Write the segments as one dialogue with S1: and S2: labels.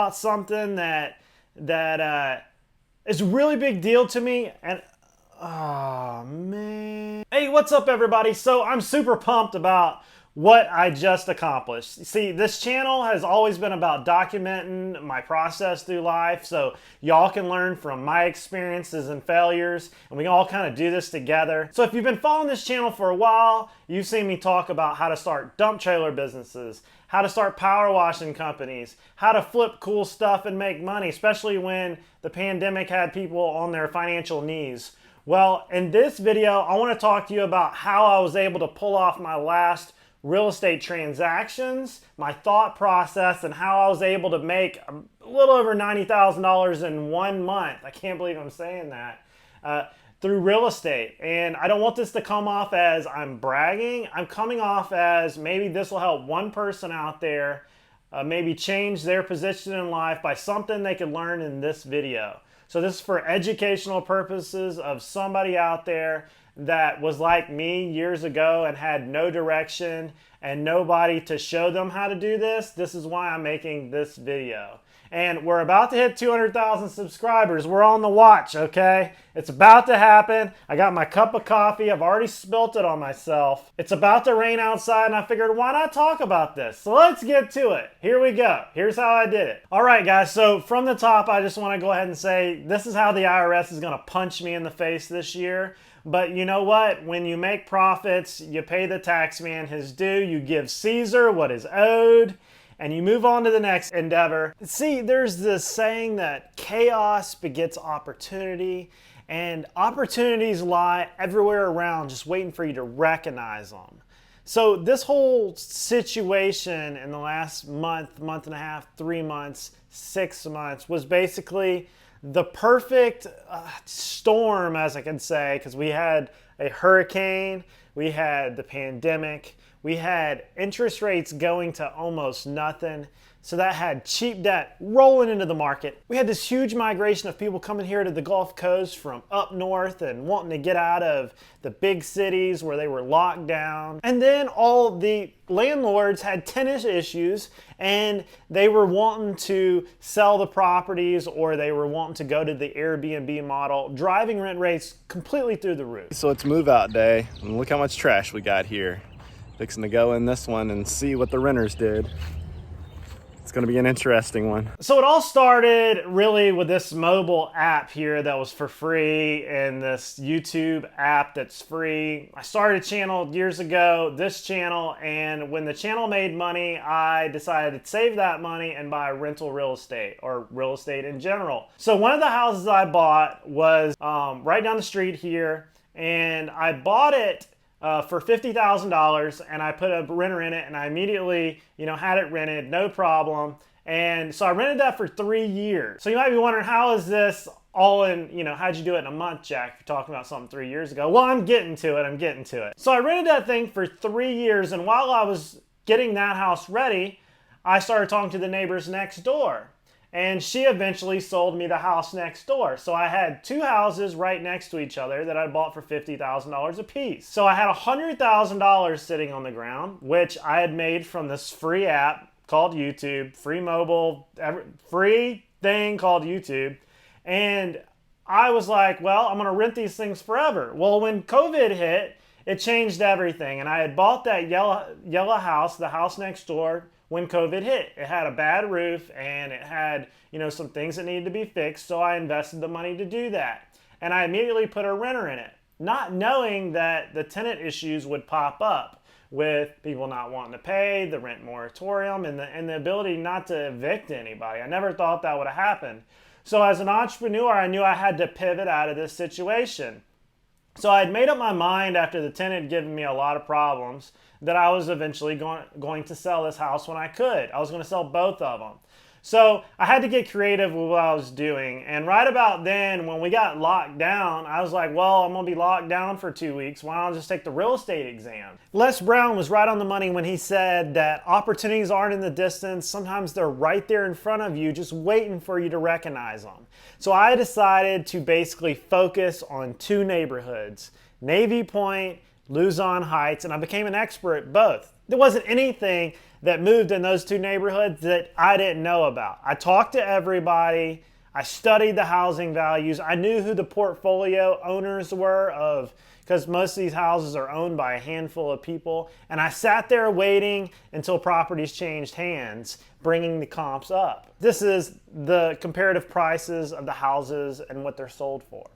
S1: about something that is a really big deal to me, and oh man. Hey, what's up everybody? So I'm super pumped about what I just accomplished. See, this channel has always been about documenting my process through life so y'all can learn from my experiences and failures, and we can all kind of do this together. So if you've been following this channel for a while, you've seen me talk about how to start dump trailer businesses, how to start power washing companies, how to flip cool stuff and make money, especially when the pandemic had people on their financial knees. Well, in this video, I want to talk to you about how I was able to pull off my last real estate transactions, my thought process, and how I was able to make a little over $90,000 in 1 month. I can't believe I'm saying that. Through real estate. And I don't want this to come off as I'm bragging. I'm coming off as maybe this will help one person out there maybe change their position in life by something they could learn in this video. So this is for educational purposes of somebody out there that was like me years ago and had no direction and nobody to show them how to do this. This is why I'm making this video. And we're about to hit 200,000 subscribers. We're on the watch, okay? It's about to happen. I got my cup of coffee. I've already spilt it on myself. It's about to rain outside, and I figured, why not talk about this? So let's get to it. Here we go. Here's how I did it. All right, guys. So from the top, I just want to go ahead and say this is how the IRS is going to punch me in the face this year. But you know what? When you make profits, you pay the tax man his due. You give Caesar what is owed, and you move on to the next endeavor. See, there's this saying that chaos begets opportunity, and opportunities lie everywhere around just waiting for you to recognize them. So this whole situation in the last month, month and a half, 3 months, 6 months was basically the perfect storm, as I can say, because we had a hurricane, we had the pandemic, we had interest rates going to almost nothing. So that had cheap debt rolling into the market. We had this huge migration of people coming here to the Gulf Coast from up north and wanting to get out of the big cities where they were locked down. And then all the landlords had tenant issues and they were wanting to sell the properties or they were wanting to go to the Airbnb model, driving rent rates completely through the roof.
S2: So it's move out day and look how much trash we got here. Fixing to go in this one and see what the renters did. It's going to be an interesting one.
S1: So it all started really with this mobile app here that was for free and this YouTube app that's free. I started a channel years ago, this channel, and when the channel made money, I decided to save that money and buy rental real estate or real estate in general. So one of the houses I bought was right down the street here, and I bought it for $50,000, and I put a renter in it, and I immediately, had it rented, no problem. And so I rented that for 3 years. So you might be wondering, how is this all in, how'd you do it in a month, Jack, if you're talking about something 3 years ago? Well, I'm getting to it. So I rented that thing for 3 years, and while I was getting that house ready, I started talking to the neighbors next door. And she eventually sold me the house next door. So I had 2 houses right next to each other that I bought for $50,000 a piece. So I had $100,000 sitting on the ground, which I had made from this free app called YouTube, free mobile, free thing called YouTube. And I was like, well, I'm gonna rent these things forever. Well, when COVID hit, it changed everything. And I had bought that yellow house, the house next door, when COVID hit. It had a bad roof and it had, some things that needed to be fixed, so I invested the money to do that. And I immediately put a renter in it, not knowing that the tenant issues would pop up with people not wanting to pay, the rent moratorium, and the ability not to evict anybody. I never thought that would have happened. So as an entrepreneur, I knew I had to pivot out of this situation. So I had made up my mind after the tenant had given me a lot of problems that I was eventually going to sell this house when I could. I was going to sell both of them. So I had to get creative with what I was doing. And right about then, when we got locked down, I was like, well, I'm going to be locked down for 2 weeks. Why don't I just take the real estate exam? Les Brown was right on the money when he said that opportunities aren't in the distance. Sometimes they're right there in front of you, just waiting for you to recognize them. So I decided to basically focus on 2 neighborhoods, Navy Point, Luzon Heights, and I became an expert at both. There wasn't anything that moved in those two neighborhoods that I didn't know about. I talked to everybody. I studied the housing values. I knew who the portfolio owners were because most of these houses are owned by a handful of people. And I sat there waiting until properties changed hands, bringing the comps up. This is the comparative prices of the houses and what they're sold for.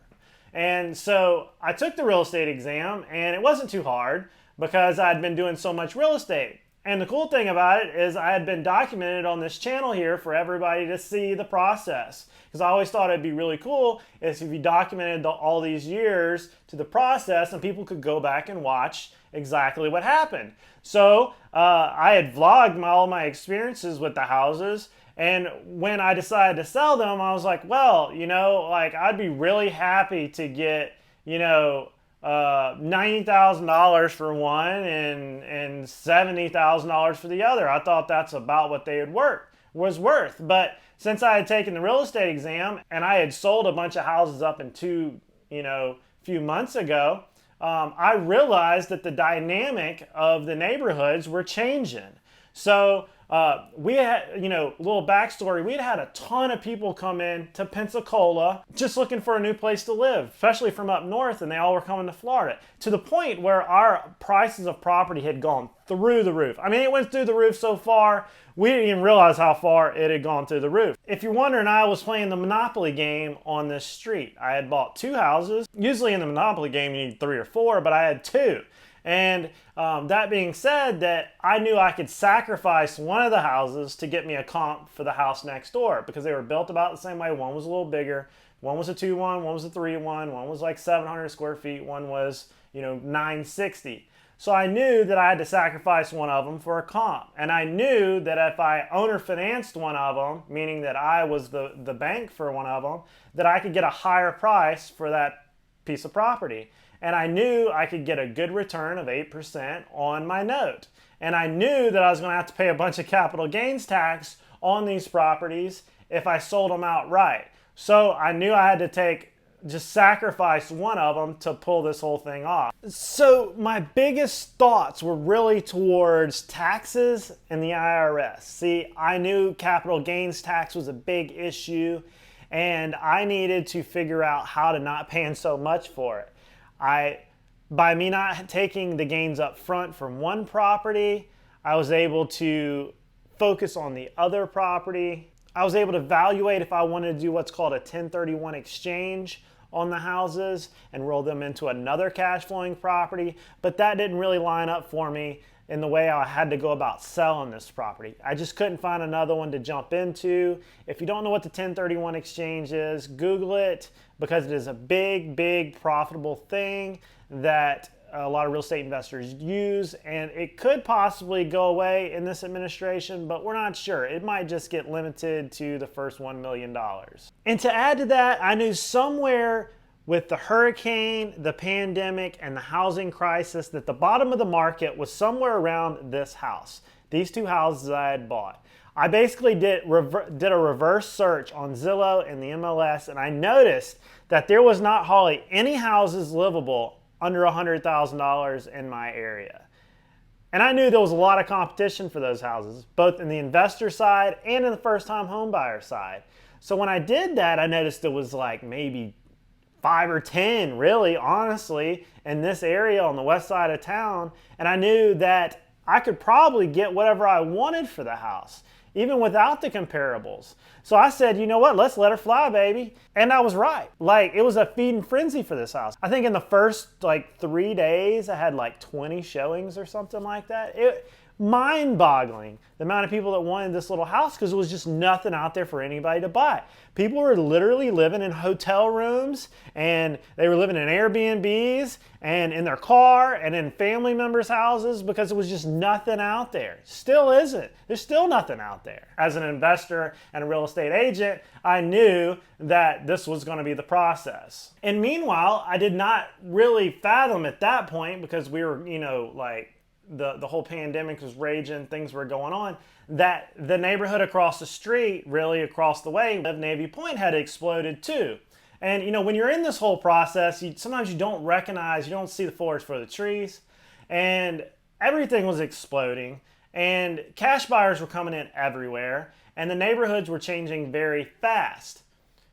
S1: And so I took the real estate exam, and it wasn't too hard because I'd been doing so much real estate. And the cool thing about it is I had been documented on this channel here for everybody to see the process. Because I always thought it'd be really cool is if you documented all these years to the process and people could go back and watch exactly what happened. So I had vlogged all my experiences with the houses. And when I decided to sell them, I was like, well, like I'd be really happy to get, $90,000 for one and $70,000 for the other. I thought that's about what they was worth. But since I had taken the real estate exam and I had sold a bunch of houses up in few months ago, I realized that the dynamic of the neighborhoods were changing. So we had, little backstory, we'd had a ton of people come in to Pensacola just looking for a new place to live, especially from up north, and they all were coming to Florida, to the point where our prices of property had gone through the roof. I mean, it went through the roof so far, we didn't even realize how far it had gone through the roof. If you're wondering, I was playing the Monopoly game on this street. I had bought 2 houses. Usually in the Monopoly game you need 3 or 4, but I had 2. And that being said, that I knew I could sacrifice one of the houses to get me a comp for the house next door because they were built about the same way. One was a little bigger. One was a 2-1, one was a 3-1, one was like 700 square feet, one was, 960. So I knew that I had to sacrifice one of them for a comp. And I knew that if I owner financed one of them, meaning that I was the bank for one of them, that I could get a higher price for that piece of property. And I knew I could get a good return of 8% on my note. And I knew that I was going to have to pay a bunch of capital gains tax on these properties if I sold them outright. So I knew I had to just sacrifice one of them to pull this whole thing off. So my biggest thoughts were really towards taxes and the IRS. See, I knew capital gains tax was a big issue, and I needed to figure out how to not pay so much for it. By me not taking the gains up front from one property, I was able to focus on the other property. I was able to evaluate if I wanted to do what's called a 1031 exchange on the houses and roll them into another cash flowing property, but that didn't really line up for me in the way I had to go about selling this property. I just couldn't find another one to jump into. If you don't know what the 1031 exchange is, Google it, because it is a big profitable thing that a lot of real estate investors use, and it could possibly go away in this administration, but we're not sure. It might just get limited to the first $1 million. And to add to that, I knew somewhere with the hurricane, the pandemic, and the housing crisis that the bottom of the market was somewhere around this house. These 2 houses I had bought. I basically did a reverse search on Zillow and the MLS, and I noticed that there was not hardly any houses livable under $100,000 in my area. And I knew there was a lot of competition for those houses, both in the investor side and in the first-time home buyer side. So when I did that, I noticed there was like maybe 5 or 10, really, honestly, in this area on the west side of town. And I knew that I could probably get whatever I wanted for the house, even without the comparables. So I said, you know what, let's let her fly, baby. And I was right. Like, it was a feeding frenzy for this house. I think in the first 3 days, I had 20 showings or something like that. Mind-boggling the amount of people that wanted this little house because there was just nothing out there for anybody to buy. People were literally living in hotel rooms, and they were living in Airbnbs and in their car and in family members' houses because there was just nothing out there. Still isn't. There's still nothing out there. As an investor and a real estate agent, I knew that this was going to be the process. And meanwhile, I did not really fathom at that point, because we were, the whole pandemic was raging, things were going on, that the neighborhood across the street, really across the way of Navy Point, had exploded too. And when you're in this whole process, sometimes you don't recognize, you don't see the forest for the trees, and everything was exploding. and cash buyers were coming in everywhere, and the neighborhoods were changing very fast.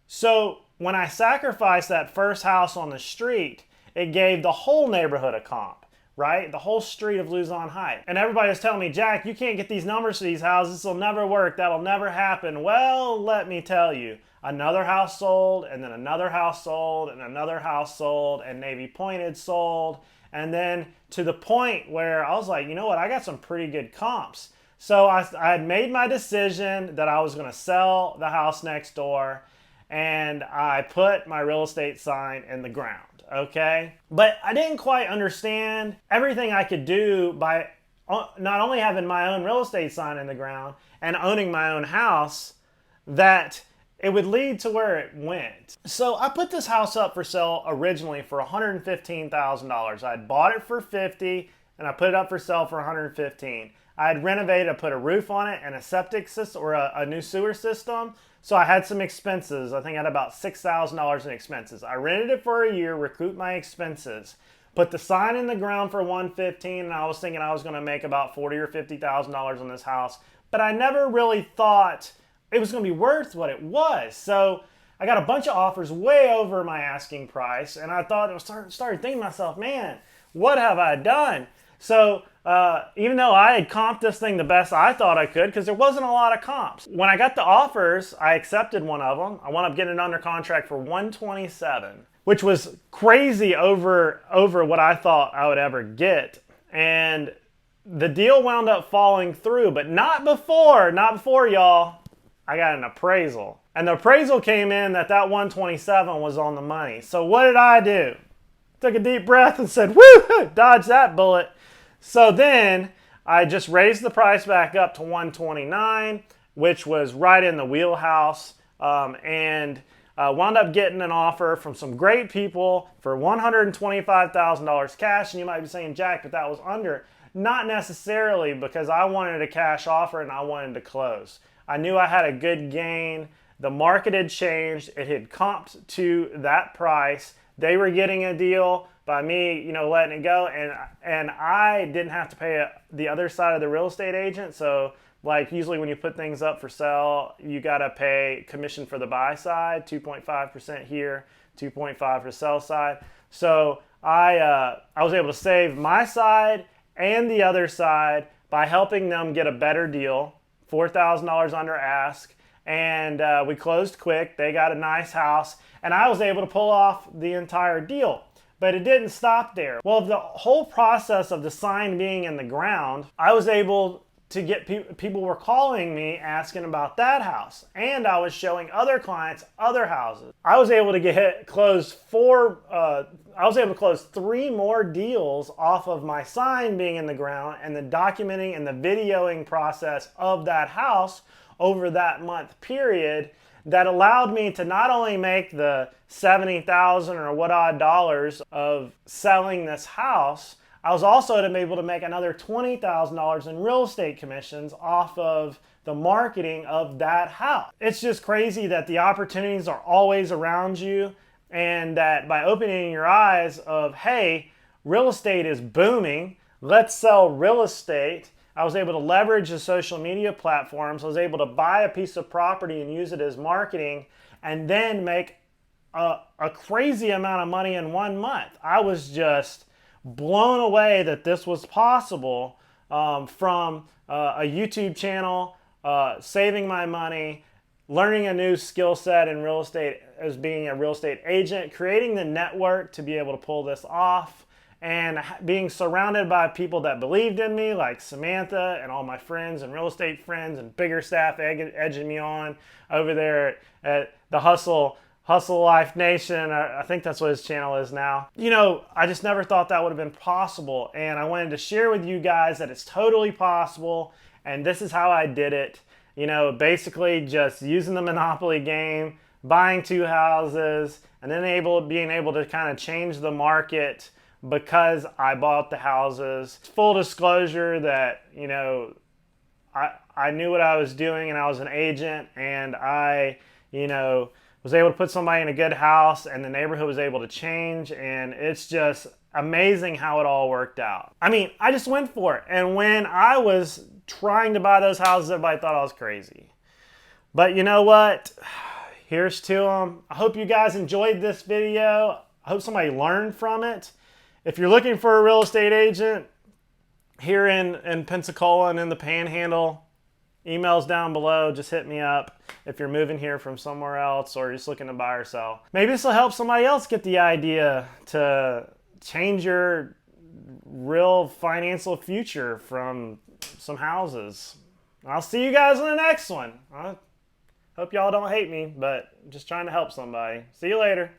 S1: So when I sacrificed that first house on the street, it gave the whole neighborhood a comp, right? The whole street of Luzon Heights. And everybody was telling me, Jack, you can't get these numbers for these houses. This will never work. That'll never happen. Well, let me tell you, another house sold, and then another house sold, and another house sold, and Navy Point had sold. And then to the point where I was like, you know what, I got some pretty good comps. So I had made my decision that I was going to sell the house next door, and I put my real estate sign in the ground, okay? But I didn't quite understand everything I could do by not only having my own real estate sign in the ground and owning my own house, that it would lead to where it went. So I put this house up for sale originally for $115,000. I had bought it for $50,000 and I put it up for sale for $115,000. I had renovated, I put a roof on it and a septic system, or a new sewer system. So I had some expenses. I think I had about $6,000 in expenses. I rented it for a year, recouped my expenses, put the sign in the ground for $115,000, and I was thinking I was going to make about $40,000 or $50,000 on this house. But I never really thought it was going to be worth what it was. So I got a bunch of offers way over my asking price, and I thought, started thinking to myself, man, what have I done? So even though I had comped this thing the best I thought I could, because there wasn't a lot of comps, when I got the offers, I accepted one of them. I wound up getting it under contract for $127,000, which was crazy over what I thought I would ever get. And the deal wound up falling through, but not before y'all. I got an appraisal. And the appraisal came in that 127 was on the money. So what did I do? Took a deep breath and said, woo, dodge that bullet. So then I just raised the price back up to 129, which was right in the wheelhouse, and wound up getting an offer from some great people for $125,000 cash. And you might be saying, Jack, but that was under. Not necessarily, because I wanted a cash offer and I wanted to close. I knew I had a good gain. The market had changed. It had comped to that price. They were getting a deal by me, letting it go. And I didn't have to pay the other side of the real estate agent. So like usually when you put things up for sale, you got to pay commission for the buy side, 2.5% here, 2.5% for sell side. So I was able to save my side and the other side by helping them get a better deal. $4,000 under ask, and we closed quick. They got a nice house, and I was able to pull off the entire deal. But it didn't stop there. Well, the whole process of the sign being in the ground, I was able to get people were calling me asking about that house, and I was showing other clients other houses. I was able to close 3 more deals off of my sign being in the ground and the documenting and the videoing process of that house over that month period, that allowed me to not only make the $70,000 or what odd dollars of selling this house, I was also able to make another $20,000 in real estate commissions off of the marketing of that house. It's just crazy that the opportunities are always around you, and that by opening your eyes of, hey, real estate is booming, let's sell real estate. I was able to leverage the social media platforms. I was able to buy a piece of property and use it as marketing, and then make a crazy amount of money in 1 month. I was just blown away that this was possible, from a YouTube channel, saving my money, learning a new skill set in real estate as being a real estate agent, creating the network to be able to pull this off, and being surrounded by people that believed in me, like Samantha and all my friends and real estate friends and bigger staff edging me on over there at the Hustle Life Nation. I think that's what his channel is now. I just never thought that would have been possible. And I wanted to share with you guys that it's totally possible. And this is how I did it. Basically just using the Monopoly game, buying 2 houses, and then being able to kind of change the market because I bought the houses. Full disclosure that, I knew what I was doing, and I was an agent, and I, was able to put somebody in a good house, and the neighborhood was able to change, and it's just amazing how it all worked out. I mean, I just went for it. And when I was trying to buy those houses, everybody thought I was crazy. But you know what? Here's to them. I hope you guys enjoyed this video. I hope somebody learned from it. If you're looking for a real estate agent here in Pensacola and in the Panhandle, email's down below. Just hit me up if you're moving here from somewhere else or just looking to buy or sell. Maybe this will help somebody else get the idea to change your real financial future from some houses. I'll see you guys in the next one. I hope y'all don't hate me, but I'm just trying to help somebody. See you later.